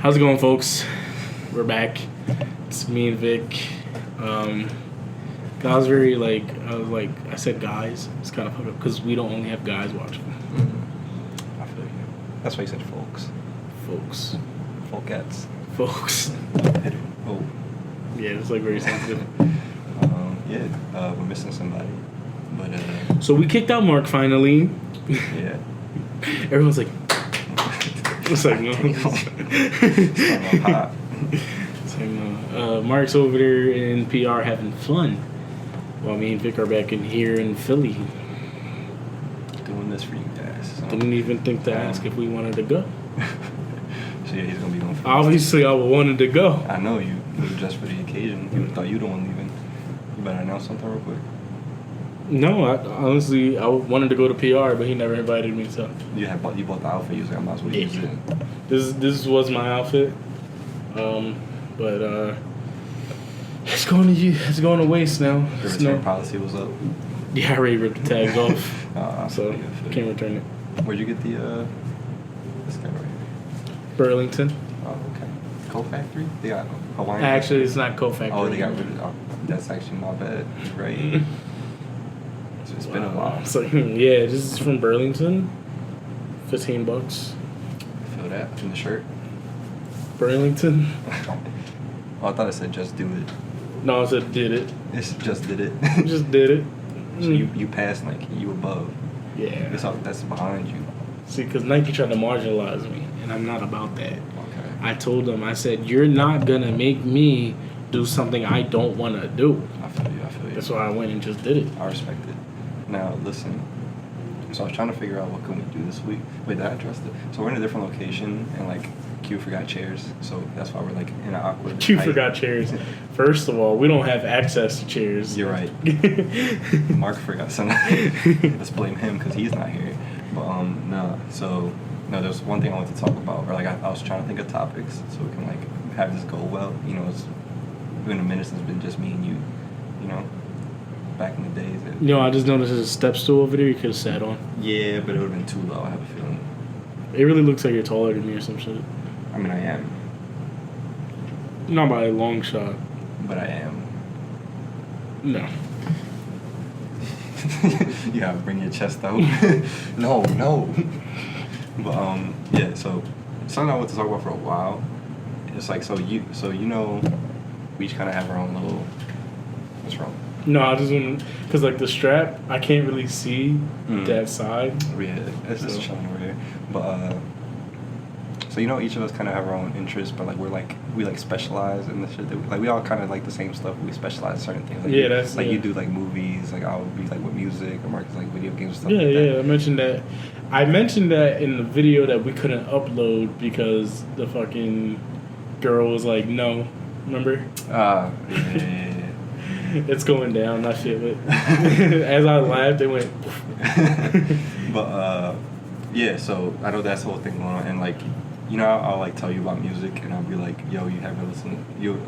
How's it going, folks? We're back. It's me and Vic. I was very I said guys. It's kind of fucked up because we don't only have guys watching. I feel you. That's why you said folks. Folks. Folkettes. Folks. Oh. Yeah, it's like very sensitive. We're missing somebody. But, So we kicked out Mark finally. yeah. Everyone's like, it's like, no. It's hot. It's like, no. Mark's over there in PR having fun. While me and Vic are back in here in Philly. Doing this for you guys. So. Didn't even think to ask if we wanted to go. So yeah, he's going to be going for Obviously, I wanted to go. I know you just for the occasion. You would have thought you were the one leaving. You better announce something real quick. No, I wanted to go to PR, but he never invited me. So You bought the outfit. You was like, I might as well use it. This was my outfit, but it's going to waste now. The return policy was up. Yeah, I already ripped the tags off, so can't return it. Where'd you get this guy right here? Burlington. Oh, okay. Co-Factory? They got Hawaiian. Actually, it's not Co-Factory. Oh, they got rid of. Oh, that's actually not bad. Right. It's been a while. So yeah, this is from Burlington. $15. I feel that from the shirt. Burlington. Oh, I thought it said just do it. No, I said did it. It's just did it. Just did it. So you passed, like you above. Yeah. That's behind you. See, because Nike tried to marginalize me, and I'm not about that. Okay. I told them, I said, you're not going to make me do something I don't want to do. I feel you. That's why I went and just did it. I respect it. Now, listen. So I was trying to figure out what can we do this week. Wait, did I address it? So we're in a different location, and, like, Q forgot chairs. So that's why we're, like, in an awkward Q height. forgot chairs. First of all, we don't have access to chairs. You're right. Mark forgot something. Let's blame him because he's not here. But, no, there's one thing I wanted to talk about. Or, like, I was trying to think of topics so we can, like, have this go well. You know, it's been a minute since it's been just me and you, you know, back in the days. I just noticed there's a step stool over there you could have sat on. Yeah, but it would have been too low, I have a feeling. It really looks like you're taller than me or some shit. I mean, I am. Not by a long shot. But I am. No. Yeah, bring your chest out. No. But yeah. So something I want to talk about for a while. It's like you know, we each kind of have our own little. What's wrong? No, I just want because like the strap, I can't really see that side. Yeah, it's just chilling over here. But so you know, each of us kind of have our own interests, but like we specialize in the shit that we all kind of like the same stuff. We specialize in certain things. Like yeah, that's like you do like movies. Like I would be like with music, or Mark is like video games and stuff. Yeah, like that. yeah. I mentioned that in the video that we couldn't upload because the fucking girl was like, no. Remember? Yeah. It's going down. I feel it. As I laughed, it went. But yeah. So I know that's the whole thing going on, and like, you know, I'll like tell you about music, and I'll be like, yo, you haven't listened. You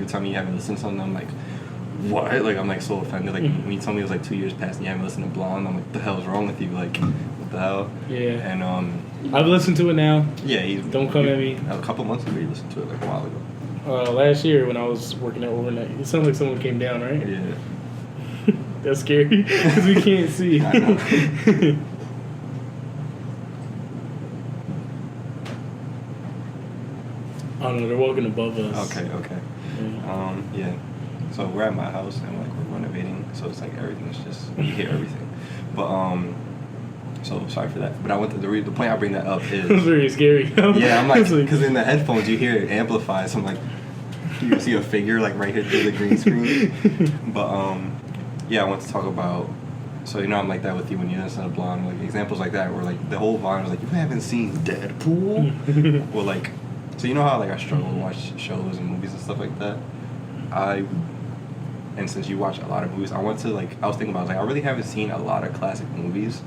tell me you haven't listened to something. I'm like, what? Like I'm like so offended. Like when you tell me it was like 2 years past and you haven't listened to Blonde, I'm like, what the hell's wrong with you? Like, what the hell? Yeah. And I've listened to it now. Yeah. Don't come at me. A couple months ago, you listened to it like a while ago. Last year when I was working at overnight, it sounded like someone came down, right? Yeah. That's scary because we can't see. I know. Oh no, they're walking above us. Okay. Yeah. So we're at my house and like we're renovating, so it's like everything's just you hear everything. But so sorry for that. But I went to the point I bring that up is It's very scary. Yeah, I'm like because in the headphones you hear it amplified, so I'm like you can see a figure like right here through the green screen. But yeah, I want to talk about. So you know I'm like that with you when you listen to Blonde, like examples like that where like the whole vibe is like you haven't seen Deadpool, or like. So you know how like I struggle to watch shows and movies and stuff like that. And since you watch a lot of movies, I was thinking about I really haven't seen a lot of classic movies,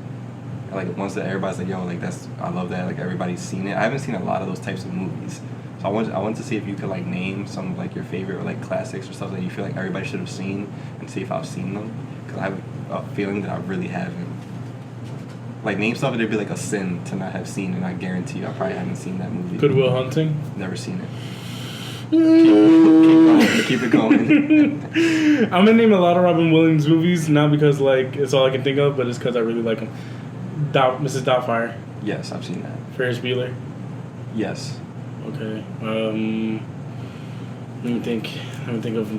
like ones that everybody's like, yo, like I love that, like everybody's seen it. I haven't seen a lot of those types of movies, so I want to see if you could like name some of like your favorite like classics or stuff that you feel like everybody should have seen, and see if I've seen them, because I have a feeling that I really haven't. Like, name stuff, it'd be like a sin to not have seen, and I guarantee you I probably haven't seen that movie. Good Will Hunting. Never seen it. Keep it going. I'm gonna name a lot of Robin Williams movies, not because like it's all I can think of, but it's because I really like him. Mrs. Doubtfire. Yes, I've seen that. Ferris Bueller. Yes. Okay. Let me think. Let me think of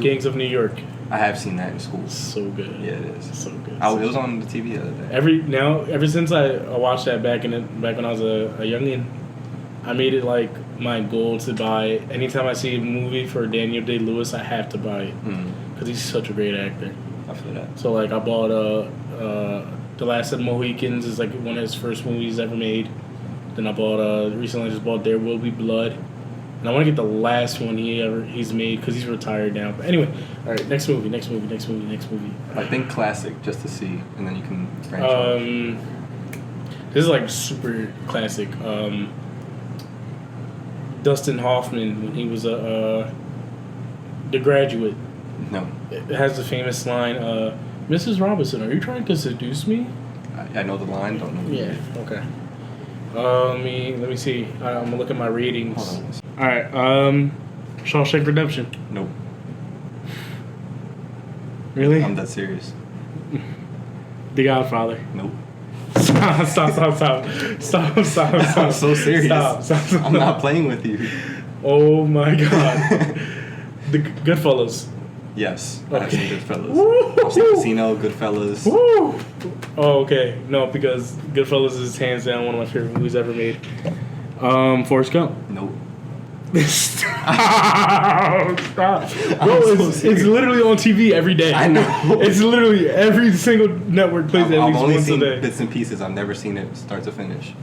Gangs of New York. I have seen that in school. So good. Yeah, it is. So good. It was on the TV the other day. Ever since I watched that back when I was a youngin, I made it like my goal to buy. Anytime I see a movie for Daniel Day-Lewis, I have to buy it because he's such a great actor. I feel that. So like I bought The Last of the Mohicans is like one of his first movies ever made. Then I bought recently I just bought There Will Be Blood, and I want to get the last one he's made because he's retired now. But anyway, all right, next movie. I think classic just to see, and then you can branch out. This is like super classic. Dustin Hoffman when he was The Graduate. No. It has the famous line, "Mrs. Robinson, are you trying to seduce me?" I know the line, don't know. Yeah. Okay. Let me see. I'm gonna look at my ratings. Hold on. All right. Shawshank Redemption. Nope. Really? I'm that serious. The Godfather. Nope. Stop. I'm so serious. Stop. I'm not playing with you. Oh my God. The Goodfellas. Yes. Okay. I've seen Goodfellas. I've seen Casino, Goodfellas. Woo! Oh, okay. No, because Goodfellas is hands down one of my favorite movies ever made. Forrest Gump. Nope. Stop. Bro, it's literally on TV every day. I know. It's literally every single network plays it at least once a day. Bits and pieces. I've never seen it start to finish.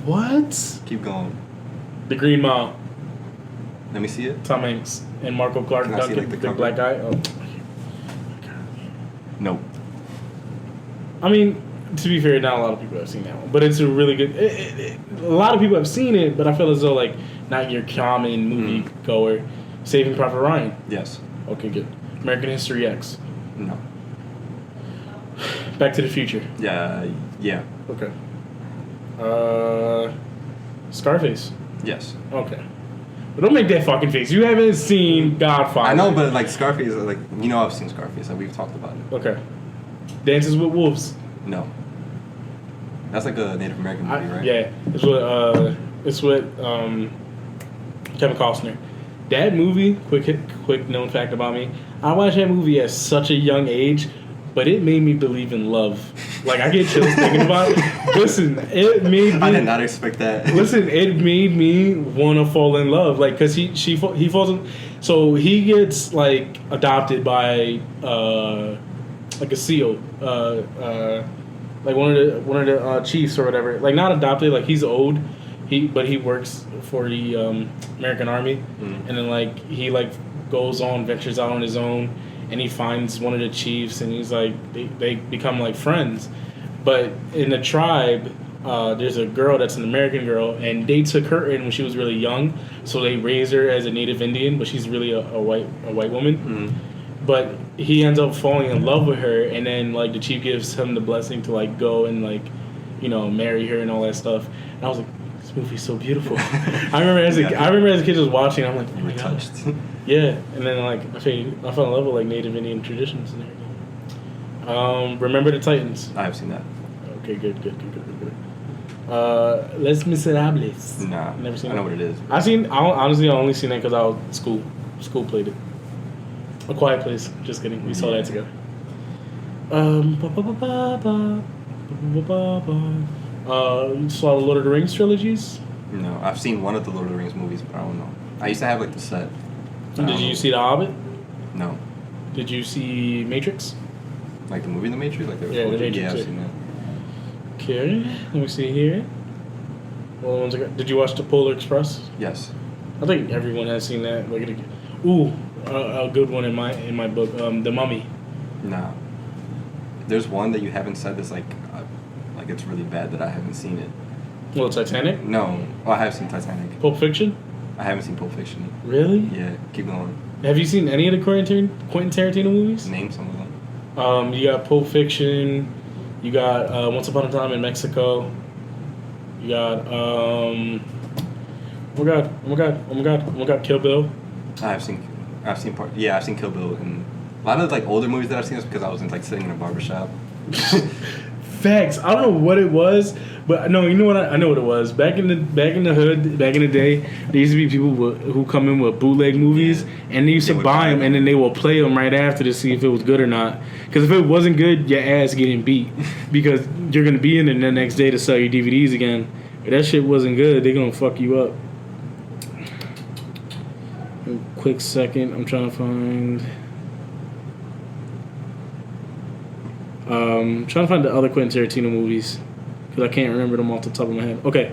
What? Keep going. The Green Mile. Let me see it. Tom Hanks and Marco Clark Can I see, Duncan, like, the the cover? black guy. Oh. Nope. I mean, to be fair, not a lot of people have seen that one, but it's a really good. A lot of people have seen it, but I feel as though like not your common movie goer. Saving Private Ryan. Yes. Okay, good. American History X. No. Back to the Future. Yeah. Okay. Scarface. Yes. Okay. But don't make that fucking face. You haven't seen Godfather. I know, but like Scarface, like I've seen Scarface. Like we've talked about it. Okay. Dances with Wolves. No. That's like a Native American movie, right? Yeah. It's with Kevin Costner. That movie, quick known fact about me, I watched that movie at such a young age, but it made me believe in love. Like, I get chills thinking about it. Listen, it made me... I did not expect that. Listen, it made me want to fall in love. Like, because he falls in... So, he gets, like, adopted by, like, a SEAL. Like, one of the chiefs or whatever. Like, not adopted. Like, he's old. But he works for the American Army. And then, like, he, like, ventures out on his own. And he finds one of the chiefs, and he's like, they become like friends. But in the tribe, there's a girl that's an American girl, and they took her in when she was really young, so they raised her as a Native Indian, but she's really a white woman. But he ends up falling in love with her, and then like the chief gives him the blessing to like go and like, you know, marry her and all that stuff. And I was like, this movie's so beautiful. I remember as a kid just watching. I'm like, oh my God. Touched. Yeah, and then like I fell in love with like Native Indian traditions and everything. Remember the Titans. I have seen that. Okay, good. Les Miserables. Nah, Never seen I know it. what it is. Honestly, I only seen that because I was at school. School played it. A Quiet Place. Just kidding. We saw that together. You saw the Lord of the Rings trilogies? No, I've seen one of the Lord of the Rings movies, but I don't know. I used to have like the set. Did you see The Hobbit? No. Did you see Matrix? Like the movie The Matrix? Like The Matrix. Yeah, I've seen that. Okay, let me see here. Well, ones I got. Did you watch The Polar Express? Yes. I think everyone has seen that. Like, a good one in my book, The Mummy. Nah. There's one that you haven't said that's like it's really bad that I haven't seen it. Well, Titanic? No. Oh, I have seen Titanic. Pulp Fiction? I haven't seen Pulp Fiction. Really? Yeah, keep going. Have you seen any of the Quentin Tarantino movies? Name some of them. You got Pulp Fiction, You got Once Upon a Time in Mexico. You got oh my god, Kill Bill. I've seen part. Yeah, I've seen Kill Bill, and a lot of like older movies that I've seen is because I was like sitting in a barbershop. Facts. I don't know what it was, but no, you know what? I know what it was. Back in the hood, back in the day, there used to be people who come in with bootleg movies, and they used to buy them, and then they will play them right after to see if it was good or not. Because if it wasn't good, your ass getting beat, because you're gonna be in it the next day to sell your DVDs again. If that shit wasn't good, they're gonna fuck you up. A quick second, I'm trying to find. Trying to find the other Quentin Tarantino movies because I can't remember them off the top of my head. Okay.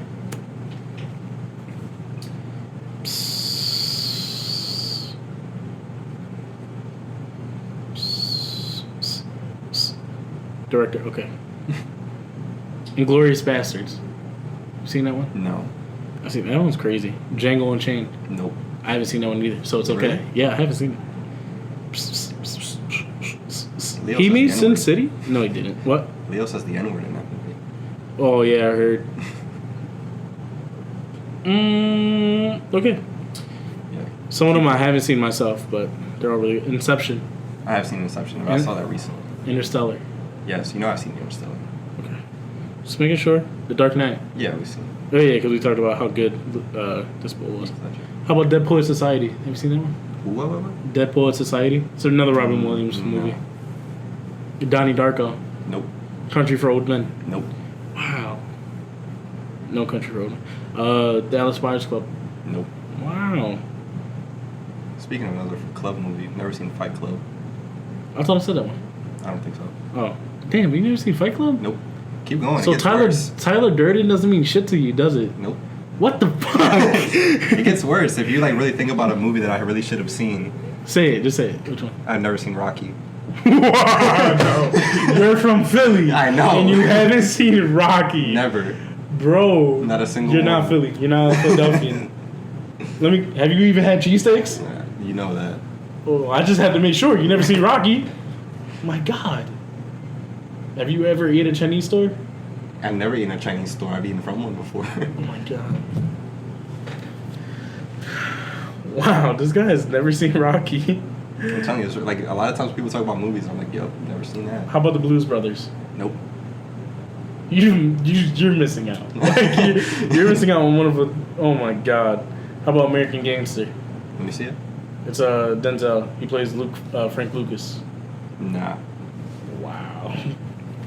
Director, okay. Inglourious Bastards. You seen that one? No. I seen that one's crazy. Django Unchained. Nope. I haven't seen that one either, so it's okay. Really? Yeah, I haven't seen it. Leo He says made the Sin N-word. City? No, he didn't. What? Leo says the N-word in that movie. Oh, yeah, I heard. Okay. Yeah. Some of them I haven't seen myself, but they're all really... Inception. I have seen Inception. I saw that recently. Interstellar. Yes, you know I've seen Interstellar. Okay. Just making sure. The Dark Knight. Yeah, we've seen. Oh, yeah, because we talked about how good this book was. How about Dead Poet Society? Have you seen that one? What? Dead Poet Society. It's another Robin Williams movie. Donnie Darko. Nope. Country for Old Men. Nope. Wow. No Country for Old Men. Dallas Buyers Club. Nope. Wow. Speaking of another club movie, never seen Fight Club. I thought I said that one. I don't think so. Oh. Damn, you never seen Fight Club? Nope. Keep going. So it gets worse. Tyler Durden doesn't mean shit to you, does it? Nope. What the fuck? It gets worse if you like really think about a movie that I really should have seen. Say it. Just say it. Which one? I've never seen Rocky. Wow, you're from Philly. I know. And you haven't seen Rocky. Never. Bro. Not a single You're one. not Philly. You're not a Philadelphian. Have you even had cheesesteaks? You know that. Oh, I just had to make sure. You never seen Rocky? My God. Have you ever eaten at a Chinese store? I've never eaten at a Chinese store. I've eaten from one before. Oh my God. Wow, this guy has never seen Rocky. I'm telling you, it's like a lot of times people talk about movies. I'm like, yo, never seen that. How about the Blues Brothers? Nope. You're missing out. Like you're missing out on one of the. Oh my God. How about American Gangster? Let me see it. It's Denzel. He plays Frank Lucas. Nah. Wow.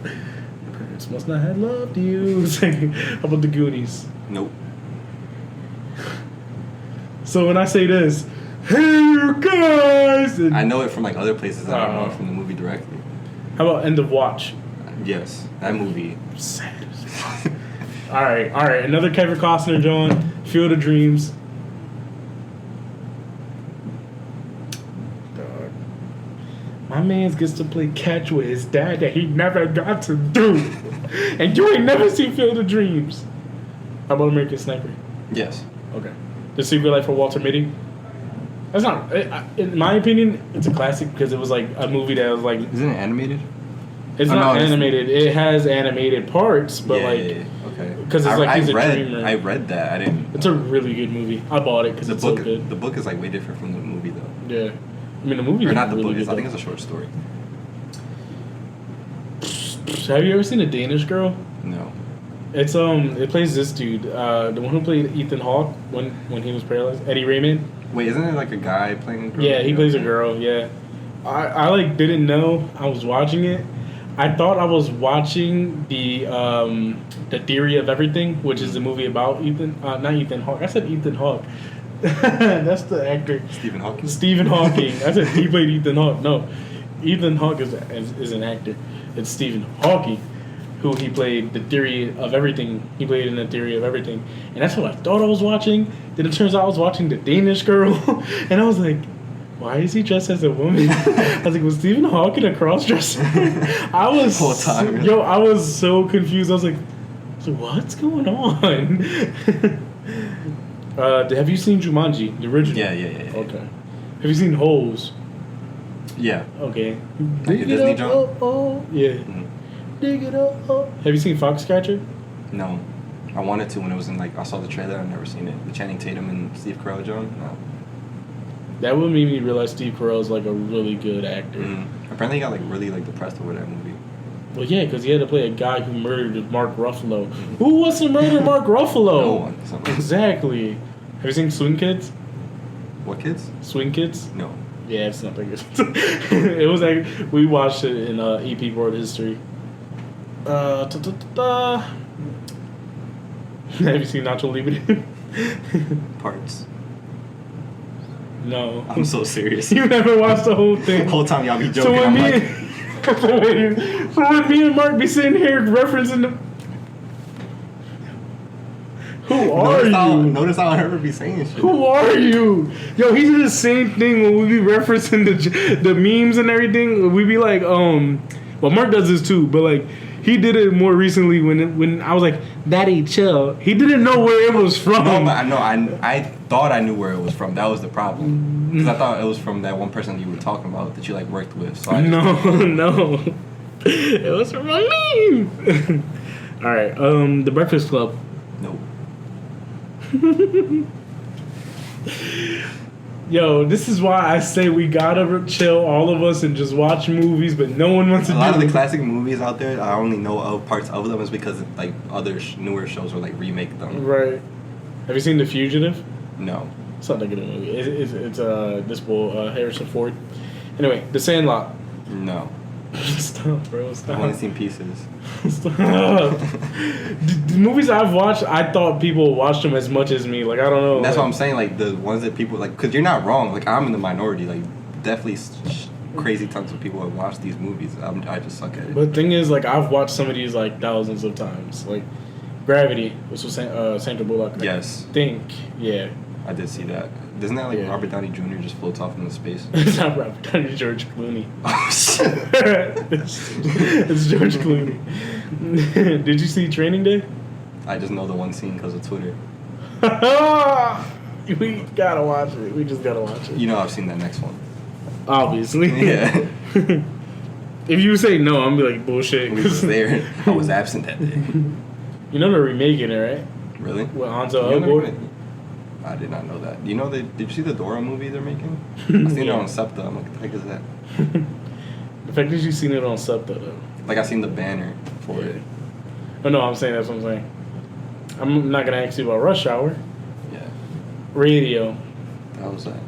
Your parents must not have loved you. How about the Goonies? Nope. So when I say this, hey you guys, I know it from like other places. I don't know Oh. it from the movie directly. How about End of Watch? Yes, that movie. Sad. All right. Another Kevin Costner, John. Field of Dreams. Dog. My man gets to play catch with his dad that he never got to do, and you ain't never seen Field of Dreams. How about American Sniper? Yes. Okay. The Secret Life of Walter Mitty. That's not, in my opinion, it's a classic because it was like a movie that was like. Isn't it animated? It's Oh, not no, animated. It has animated parts, but Okay. because it's like he's a read, dreamer. I read that. I didn't. It's a really good movie. I bought it because The it's book. so good. The book is like way different from the movie though. Yeah, I mean the movie. Or not the really book. good, I think though. it's a short story. Have you ever seen A Danish Girl? No. It's it plays this dude, the one who played Ethan Hawke when he was paralyzed, Eddie Raymond. Wait, isn't it like a guy playing a girl? Yeah, he plays a girl. Yeah, I like didn't know I was watching it. I thought I was watching the Theory of Everything, which is a movie about not Ethan Hawke. I said Ethan Hawke. That's the actor. Stephen Hawking. Stephen Hawking. I said he played Ethan Hawke. No, Ethan Hawke is an actor. It's Stephen Hawking, who he played the Theory of Everything. He played in the Theory of Everything, and that's what I thought I was watching. Then it turns out I was watching the Danish Girl, and I was like, why is he dressed as a woman? I was like, was Stephen Hawking a cross-dresser? I was Whole time. Yo, I was so confused. I was like, what's going on? Have you seen Jumanji, the original? Yeah. Okay. Have you seen Holes? Yeah. Okay. Like a Disney jump? Oh. Yeah. Mhm. dig it up. Have you seen Foxcatcher? No. I wanted to when it was in, like, I saw the trailer. I've never seen it. The Channing Tatum and Steve Carell John? No. That would make me realize Steve Carell's like a really good actor. Apparently he got, like, really, like, depressed over that movie. Well, yeah, because he had to play a guy who murdered Mark Ruffalo. Who wants to murder Mark Ruffalo? No one. Exactly. Have you seen Swing Kids? What kids? Swing Kids? No. Yeah, it's not that good. It was like, we watched it in EP World History. Have you seen Nacho Libre? Parts. No. I'm so serious. You never watched the whole thing. The whole time y'all be joking, So when I'm me, like... so when me and Mark be sitting here referencing the... Who are you? Notice how I heard be saying shit. Who are you? Yo, he did the same thing when we be referencing the memes and everything. We be like, well, Mark does this too, but like, he did it more recently when I was like, that ain't chill. He didn't know where it was from. No, but I thought I knew where it was from. That was the problem. Because I thought it was from that one person you were talking about that you like worked with. So I no. It was from a meme. All right, The Breakfast Club. Nope. Yo, this is why I say we gotta chill, all of us, and just watch movies, but no one wants to do it. A lot of the classic movies out there, I only know of parts of them is because like other newer shows will like remake them. Right. Have you seen The Fugitive? No. It's not that good a movie. It's this bull, Harrison Ford. Anyway, The Sandlot. No. Stop, bro. Stop. I've only seen pieces. Stop. The movies I've watched, I thought people watched them as much as me. Like, I don't know. That's like, what I'm saying. Like the ones that people like, because you're not wrong. Like I'm in the minority. Like definitely crazy tons of people have watched these movies. I just suck at it. But the thing is, like, I've watched some of these like thousands of times. Like Gravity, which was Sandra Bullock. Yes. I think, yeah. I did see that. Isn't that like Yeah. Robert Downey Jr. just floats off into space? It's not Robert Downey, George Clooney. Oh shit! It's George Clooney. Did you see Training Day? I just know the one scene because of Twitter. We gotta watch it. We just gotta watch it. You know I've seen that next one. Obviously. Yeah. If you say no, I'm gonna be like bullshit. We was there. I was absent that day. You know they're remaking it, right? Really? With Hanzo You know Elgort. I did not know that. You know did you see the Dora movie they're making? I seen it on SEPTA. I'm like, what the heck is that? The fact that you seen it on SEPTA though. Like I seen the banner for it. Oh no, I'm saying that's what I'm saying. I'm not gonna ask you about Rush Hour. Yeah. Radio. How was that?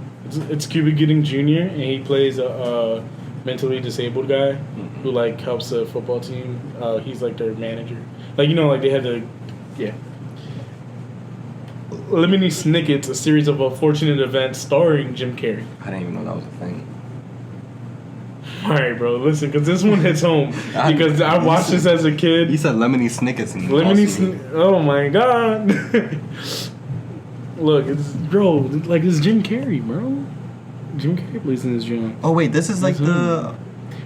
It's Cuba Gooding Jr. and he plays a mentally disabled guy who like helps the football team. He's like their manager. Like like they had the Lemony Snicket's, a series of unfortunate events starring Jim Carrey. I didn't even know that was a thing. All right, bro, listen, because this one hits home. Because I watched this as a kid. You said Lemony Snicket's in Oh my god. Look, it's it's Jim Carrey, bro. Jim Carrey plays in this joint. Oh wait, this is like the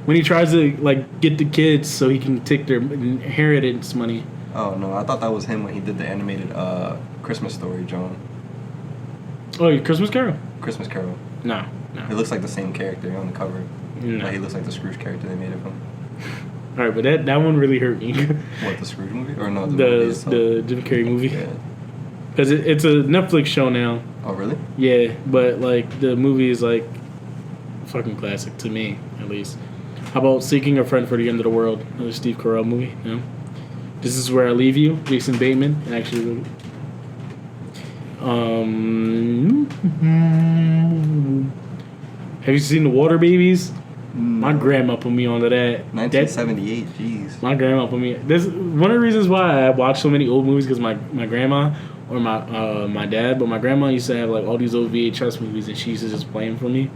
when he tries to like get the kids so he can take their inheritance money. Oh no, I thought that was him when he did the animated Christmas Story, John. Oh, Christmas Carol? Christmas Carol. No. It looks like the same character on the cover. No. Like he looks like the Scrooge character they made of him. All right, but that one really hurt me. What, the Scrooge movie? Or no, the movie itself? The Jim Carrey movie. Yeah. Because it's a Netflix show now. Oh really? Yeah, but like the movie is like fucking classic to me, at least. How about Seeking a Friend for the End of the World? Another Steve Carell movie. No. This Is Where I Leave You. Jason Bateman and actually. Have you seen The Water Babies? My grandma put me onto that. 1978. Jeez. My grandma put me. This one of the reasons why I watch so many old movies because my grandma or my dad, but my grandma used to have like all these old VHS movies and she used to just play them for me,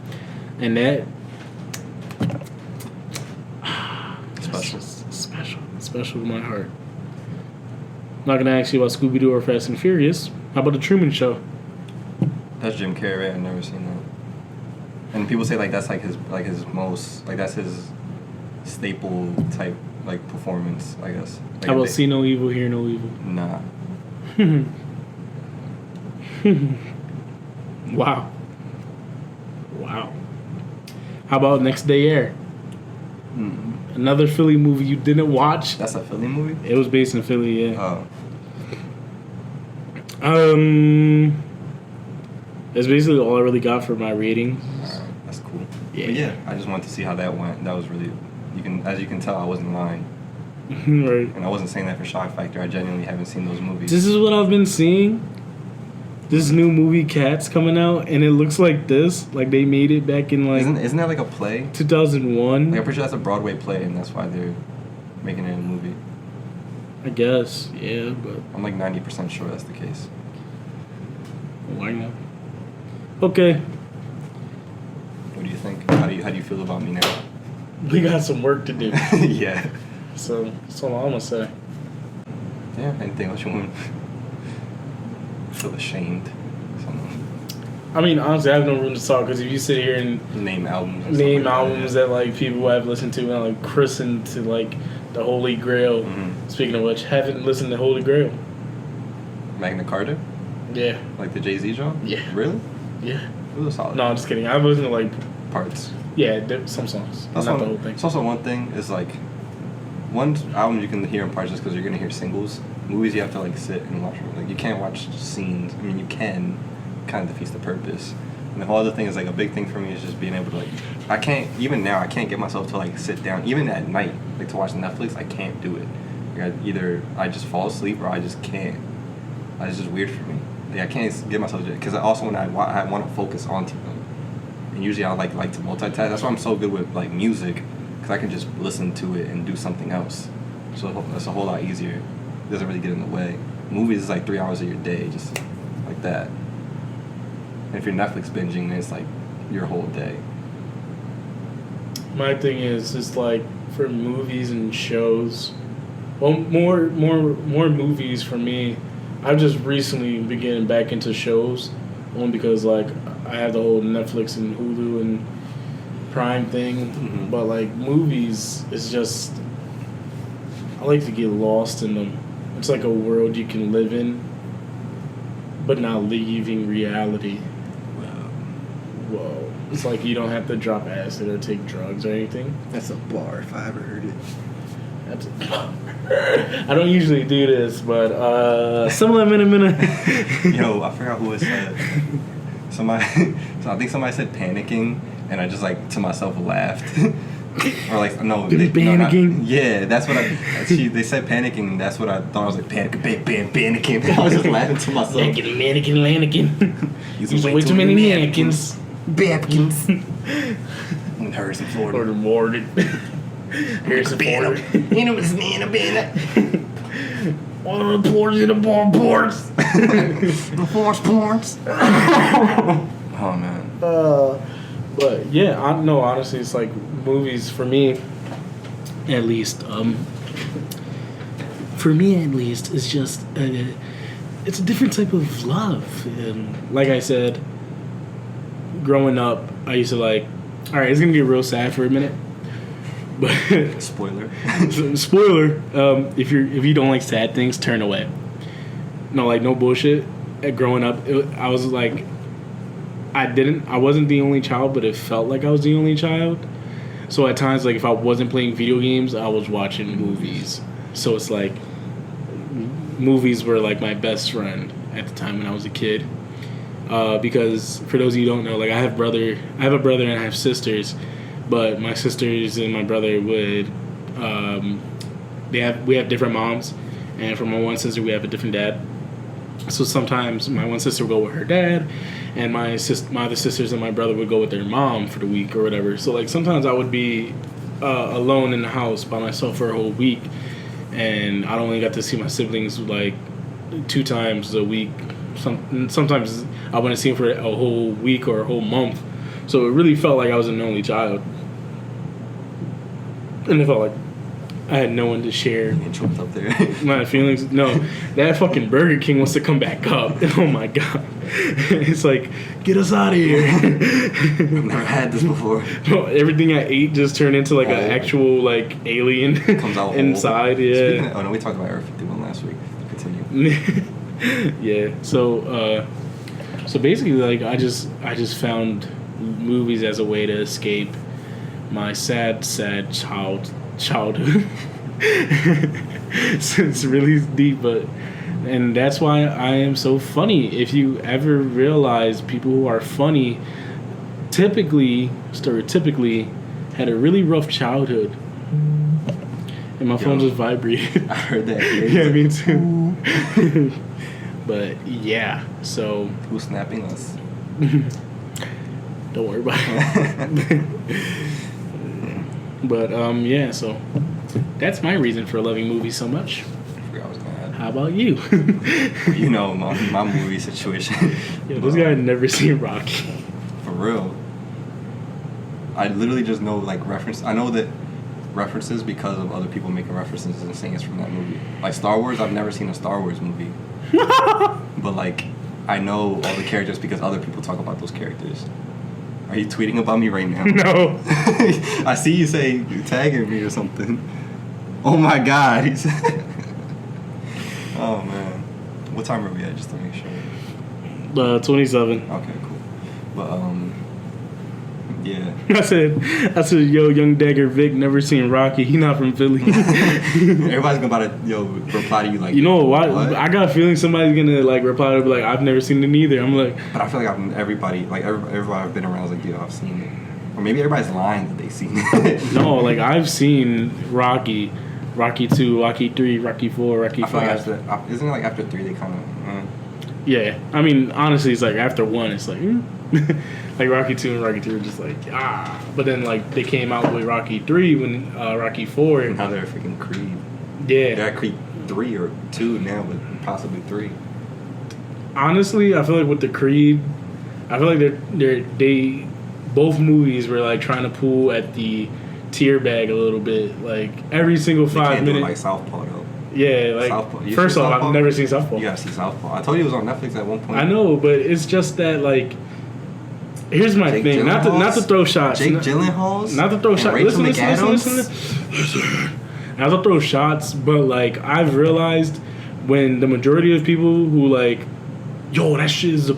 and that special to my heart. I'm not gonna ask you about Scooby Doo or Fast and Furious. How about The Truman Show? That's Jim Carrey, right? I've never seen that. And people say like that's like his most like that's his staple type like performance, I guess. Like How about See No Evil, Hear No Evil? Nah. Wow. How about Next Day Air? Another Philly movie you didn't watch. That's a Philly movie? It was based in Philly, yeah. Oh. That's basically all I really got for my ratings. That's cool. Yeah. But yeah, I just wanted to see how that went. That was really, as you can tell, I wasn't lying. Right. And I wasn't saying that for shock factor. I genuinely haven't seen those movies. This is what I've been seeing. This new movie Cats coming out, and it looks like this. Like they made it back in like Isn't that like a play? 2001. Like, I'm pretty sure that's a Broadway play, and that's why they're making it a movie. I guess, yeah, but I'm like 90% sure that's the case. why not? Okay, What do you think? How do you feel about me now? we got some work to do. Yeah. So that's all I'm gonna say. Yeah. Anything else you want? Feel ashamed. Something. I mean, honestly, I have no room to talk because if you sit here and Name albums. and stuff name like albums that like people have listened to and like christened to like the Holy Grail. Mm-hmm. Speaking of which, haven't listened to Holy Grail. Magna Carta, Yeah, like the Jay-Z joint. Yeah. Really? yeah. It was a solid. No, I'm just kidding. I've listened to like Parts. some songs, not Also, the whole thing. it's also one thing is like one album you can hear in parts just because you're gonna hear singles. Movies you have to like sit and watch. Like you can't watch scenes. I mean you can, kind of defeats the purpose. And the whole other thing is like a big thing for me is just being able to like I can't even now I can't get myself to like sit down even at night like to watch Netflix. I can't do it. Like either I just fall asleep or I just can't. It's just weird for me. Like I can't get myself to because also when I want to focus onto them. And usually I like to multitask. That's why I'm so good with like music because I can just listen to it and do something else. So that's a whole lot easier. It doesn't really get in the way. Movies is like 3 hours of your day, just like that. And if you're Netflix binging, it's like your whole day. My thing is just like for movies and shows. Well, more movies for me. I've just recently been getting back into shows, only because like I have the whole Netflix and Hulu and Prime thing. Mm-hmm. But like movies is just I like to get lost in them. It's like a world you can live in, but not leaving reality. Whoa. It's like you don't have to drop acid or take drugs or anything. That's a bar if I ever heard it. That's I don't usually do this, but Yo, I forgot who it said. Somebody, so I think somebody said panicking, and I just like to myself laughed. Or like no, panicking. Yeah, that's what they said panicking. And that's what I thought. I was like panicking. I was just laughing to myself. Mannequin. Using way too many mannequins. Babkins. And Harrison Ford. Or the Morgan. Harrison Ford. You know what's man. One of the ports in the bar ports. The ports. Oh man. But yeah, honestly, it's like movies for me, at least. For me, at least, it's just it's a different type of love. And like I said, growing up, I used to like. All right, it's gonna get real sad for a minute, but Spoiler. spoiler. If you don't like sad things, turn away. No, like no bullshit. Growing up, I was like. I wasn't the only child, but it felt like I was the only child. So at times, like if I wasn't playing video games, I was watching movies. So it's like movies were like my best friend at the time when I was a kid. Because for those of you who don't know, like I have a brother and I have sisters, but my sisters and my brother would we have different moms, and for my one sister we have a different dad. So sometimes my one sister would go with her dad, and my other sisters and my brother would go with their mom for the week or whatever. So like sometimes I would be alone in the house by myself for a whole week, and I only got to see my siblings like 2 times a week. Sometimes I wouldn't see them for a whole week or a whole month. So it really felt like I was an only child, and it felt like I had no one to share Choked up there. my feelings. No, that fucking Burger King wants to come back up. Oh my god. It's like, get us out of here. I've never had this before. No, everything I ate just turned into like an actual like alien Comes out inside. whole. Yeah. Oh no, we talked about Area 51 last week. Continue. Yeah. So basically, like I just found movies as a way to escape my sad childhood. So it's really deep, and that's why I am so funny. If you ever realize people who are funny, stereotypically, had a really rough childhood. And my phone just vibrated. I heard that. Yeah, me too. But yeah, so who's snapping us? Don't worry about it. But yeah, so that's my reason for loving movies so much. I forgot I was gonna add. How about you? You know my movie situation. Yeah, this guy had never seen Rocky. For real. I literally just know like reference. I know that references because of other people making references and saying it's from that movie. Like Star Wars, I've never seen a Star Wars movie. But like I know all the characters because other people talk about those characters. Are you tweeting about me right now? No. I see you say you're tagging me or something. Oh my god. He said oh man. What time are we at just to make sure? 27. Okay, cool. But yeah. I said, yo, young Dagger Vic, never seen Rocky. He not from Philly. Everybody's gonna reply to you like, you know why? What? I got a feeling somebody's gonna like reply to be like, I've never seen it either. I'm like, but I feel like everybody I've been around is like, yo, I've seen it. Or maybe everybody's lying that they've seen it. No, like I've seen Rocky 2, Rocky 3, Rocky 4, Rocky 5. Like isn't it like after 3 they kind of. Yeah, I mean honestly, it's like after 1, it's like. Like Rocky 2 and Rocky 3 were just like but then like they came out with Rocky 3 when Rocky 4 and now they're freaking Creed. Yeah, they're at Creed 3 or 2 now, but possibly 3. Honestly, I feel like with the Creed, I feel like they both movies were like trying to pull at the tear bag a little bit. Like every single 5 minutes. Like Southpaw though. Yeah, like Southpaw. First off, I've never seen Southpaw. You gotta see Southpaw. I told you it was on Netflix at one point. I know, but it's just that like. Here's my thing. Not to throw shots. Jake Gyllenhaal's. Not to throw shots. Rachel Listen. Not to throw shots, but like I've realized when the majority of people who like, that shit's the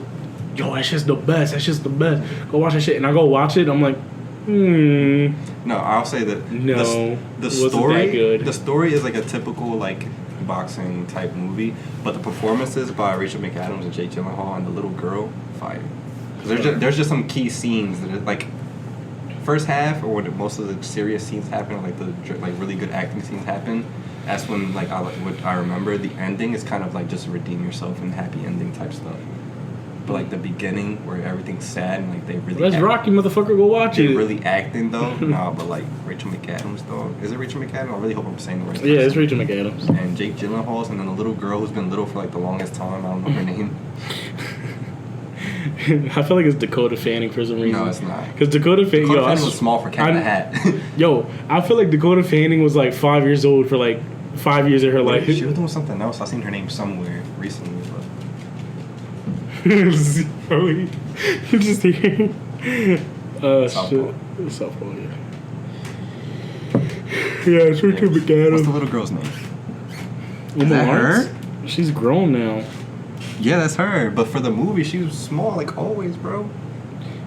best. That shit's the best. Go watch that shit, and I go watch it. I'm like, No, I'll say that. No, the story. That good. The story is like a typical like boxing type movie, but the performances by Rachel McAdams and Jake Gyllenhaal and the little girl, fire. There's just some key scenes that are like first half or when most of the serious scenes happen or like the like really good acting scenes happen. That's when like what I remember the ending is kind of like just redeem yourself and happy ending type stuff. But like the beginning where everything's sad and like they really Let's Rocky motherfucker, go watch it. They're really acting though. No, but like Rachel McAdams though. Is it Rachel McAdams? I really hope I'm saying the right Yeah, it's Rachel McAdams. And Jake Gyllenhaal's and then the little girl who's been little for like the longest time. I don't know her name. I feel like it's Dakota Fanning for some reason. No, it's not. Because Dakota Fanning was small for Cat in the Hat. Yo, I feel like Dakota Fanning was like 5 years old for like 5 years of her life. She was doing something else. I seen her name somewhere recently. You just hear. Southpaw. Southpaw, yeah. Yeah, it's Rachel McAdams. What's the little girl's name? Is that her? She's grown now. Yeah, that's her. But for the movie, she was small, like always, bro.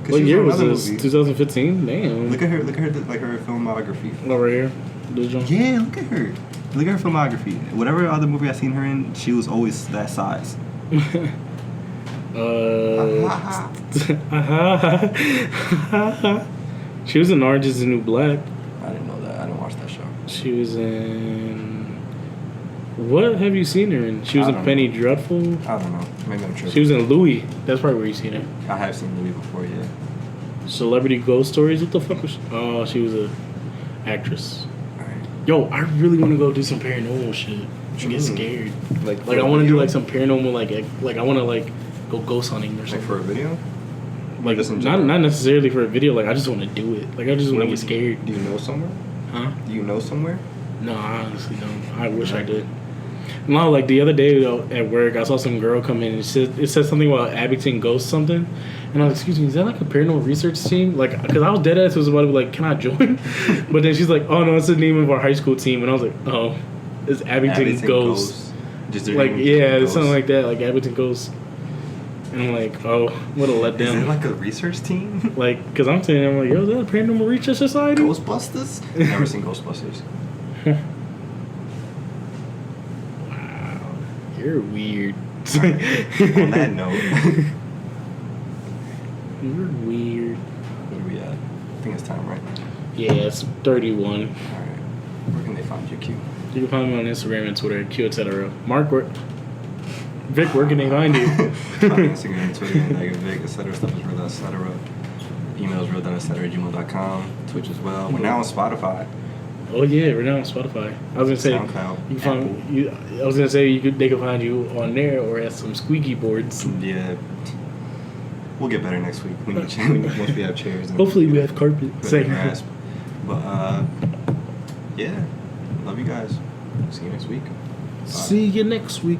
What year was this? 2015. Damn. Look at her. Like her filmography. Over here. Yeah, look at her. Look at her filmography. Whatever other movie I seen her in, she was always that size. She was in Orange Is the New Black. I didn't know that. I didn't watch that show. She was in. What have you seen her in? She was in Penny Dreadful. I don't know. Maybe I'm tripping. She was in Louis. That's probably where you seen her. I have seen Louis before, yeah. Celebrity Ghost Stories. What the fuck was she? Oh, she was a actress. Alright. Yo, I really want to go do some paranormal shit. I get scared. Like I want to do like some paranormal like I want to like go ghost hunting or something. Like for a video? Like not necessarily for a video. Like I just want to do it. Like I just want to get scared. Do you know somewhere? Huh? Do you know somewhere? No, I honestly don't. I wish I did. No, like the other day though, at work, I saw some girl come in and it said something about Abington Ghost something, and I was like, excuse me, is that like a paranormal research team? Like, because I was dead ass was about to be like, can I join? But then she's like, oh no, it's the name of our high school team, and I was like, oh, it's Abington Ghost. Just like yeah, it's something like that, like Abington Ghost. And I'm like, oh, what a Is it letdown. like a research team? Like, because I'm saying, I'm like, yo, is that a Paranormal Research Society? Ghostbusters? Never seen Ghostbusters. Wow, you're weird. On that note, You're weird. where are we at? I think it's time, right? Yeah, it's 31. All right. Where can they find you, Q? You can find me on Instagram and Twitter, Q, etc. Mark, Vic, where can they find you? Find me on Instagram, Twitter, Negative Vic, etc. Stuff is real, etc. Emails real.etc@gmail.com. Twitch as well. We're now on Spotify. Oh yeah, we're now on Spotify. I was gonna say SoundCloud, you can find you. I was gonna say they can find you on there or at some squeaky boards. Yeah. We'll get better next week. We need once we have chairs. And Hopefully we have carpet. better grasp. But yeah, love you guys. See you next week. Bye. See you next week.